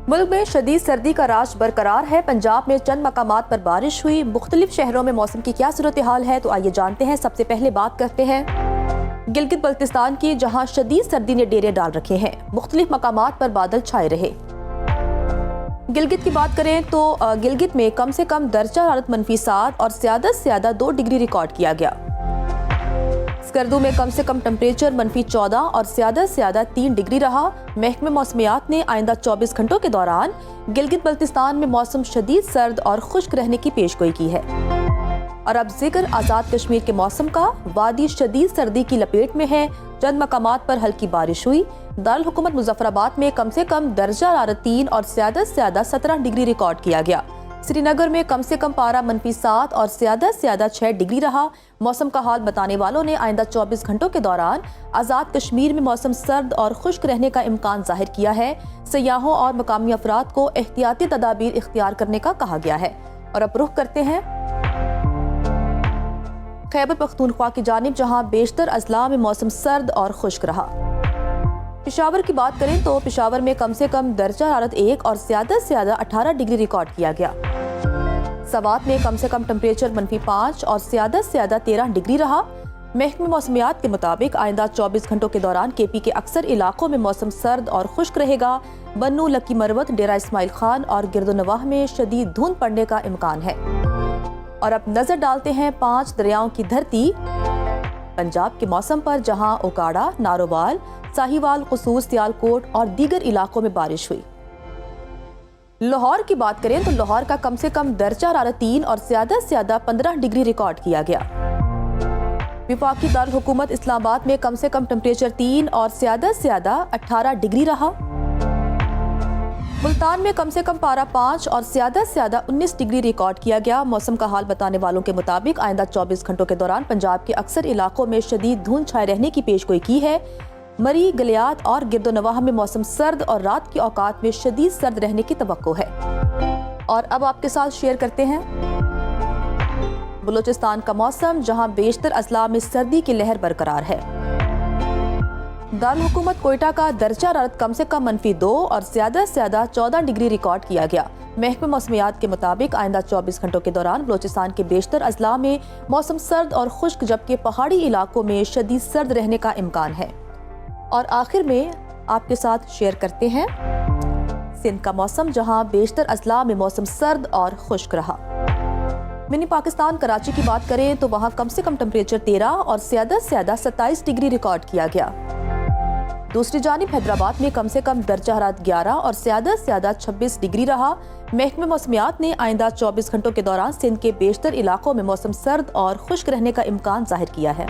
ملک میں شدید سردی کا راج برقرار ہے۔ پنجاب میں چند مقامات پر بارش ہوئی۔ مختلف شہروں میں موسم کی کیا صورتحال ہے تو آئیے جانتے ہیں۔ سب سے پہلے بات کرتے ہیں گلگت بلتستان کی، جہاں شدید سردی نے ڈیرے ڈال رکھے ہیں۔ مختلف مقامات پر بادل چھائے رہے۔ گلگت کی بات کریں تو گلگت میں کم سے کم درجہ حرارت -7 اور زیادہ سے زیادہ 2 ڈگری ریکارڈ کیا گیا۔ سکردو میں کم سے کم ٹمپریچر -14 اور زیادہ سے زیادہ 3 ڈگری رہا۔ محکمہ موسمیات نے آئندہ 24 گھنٹوں کے دوران گلگت بلتستان میں موسم شدید سرد اور خشک رہنے کی پیشگوئی کی ہے۔ اور اب ذکر آزاد کشمیر کے موسم کا۔ وادی شدید سردی کی لپیٹ میں ہے۔ چند مقامات پر ہلکی بارش ہوئی۔ دارالحکومت مظفر آباد میں کم سے کم درجہ حرارت 3 اور زیادہ سے زیادہ 17 ڈگری ریکارڈ کیا گیا۔ سری نگر میں کم سے کم پارہ -7 اور زیادہ سے زیادہ 6 ڈگری رہا۔ موسم کا حال بتانے والوں نے آئندہ 24 گھنٹوں کے دوران آزاد کشمیر میں موسم سرد اور خشک رہنے کا امکان ظاہر کیا ہے۔ سیاحوں اور مقامی افراد کو احتیاطی تدابیر اختیار کرنے کا کہا گیا ہے۔ اور اب رخ کرتے ہیں خیبر پختونخوا کی جانب، جہاں بیشتر اضلاع میں موسم سرد اور خشک رہا۔ پشاور کی بات کریں تو پشاور میں کم سے کم درجہ حرارت 1 اور زیادہ سے زیادہ 18 ڈگری ریکارڈ کیا گیا۔ سوات میں کم سے کم ٹمپریچر -5 اور زیادہ سے زیادہ 13 ڈگری رہا۔ محکمہ موسمیات کے مطابق آئندہ 24 گھنٹوں کے دوران کے پی کے اکثر علاقوں میں موسم سرد اور خشک رہے گا۔ بنو، لکی مروت، ڈیرہ اسماعیل خان اور گرد و نواح میں شدید دھند پڑنے کا امکان ہے۔ اور اب نظر ڈالتے ہیں 5 دریاؤں کی دھرتی پنجاب کے موسم پر، جہاں اوکاڑا، نارووال، ساہیوال، قصور، سیالکوٹ اور دیگر علاقوں میں بارش ہوئی۔ لاہور کی بات کریں تو لاہور کا کم سے کم درجہ حرارت 3 اور زیادہ سے زیادہ 15 ڈگری ریکارڈ کیا گیا۔ وفاقی دارالحکومت اسلام آباد میں کم سے کم ٹمپریچر 3 اور زیادہ سے زیادہ 18 ڈگری رہا۔ ملتان میں کم سے کم پارہ 5 اور زیادہ سے زیادہ 19 ڈگری ریکارڈ کیا گیا۔ موسم کا حال بتانے والوں کے مطابق آئندہ 24 گھنٹوں کے دوران پنجاب کے اکثر علاقوں میں شدید دھند چھائے رہنے کی پیشگوئی کی ہے۔ مری، گلیات اور گرد و نواح میں موسم سرد اور رات کے اوقات میں شدید سرد رہنے کی توقع ہے۔ اور اب آپ کے ساتھ شیئر کرتے ہیں بلوچستان کا موسم، جہاں بیشتر اضلاع میں سردی کی لہر برقرار ہے۔ دارالحکومت کوئٹہ کا درجہ حرارت کم سے کم -2 اور زیادہ سے زیادہ 14 ڈگری ریکارڈ کیا گیا۔ محکمہ موسمیات کے مطابق آئندہ 24 گھنٹوں کے دوران بلوچستان کے بیشتر اضلاع میں موسم سرد اور خشک، جبکہ پہاڑی علاقوں میں شدید سرد رہنے کا امکان ہے۔ اور آخر میں آپ کے ساتھ شیئر کرتے ہیں سندھ کا موسم، جہاں بیشتر اضلاع میں موسم سرد اور خشک رہا۔ منی پاکستان کراچی کی بات کریں تو وہاں کم سے کم ٹمپریچر 13 اور زیادہ سے زیادہ 27 ڈگری ریکارڈ کیا گیا۔ دوسری جانب حیدرآباد میں کم سے کم درجہ حرارت 11 اور زیادہ سے زیادہ 26 ڈگری رہا۔ محکمہ موسمیات نے آئندہ 24 گھنٹوں کے دوران سندھ کے بیشتر علاقوں میں موسم سرد اور خشک رہنے کا امکان ظاہر کیا ہے۔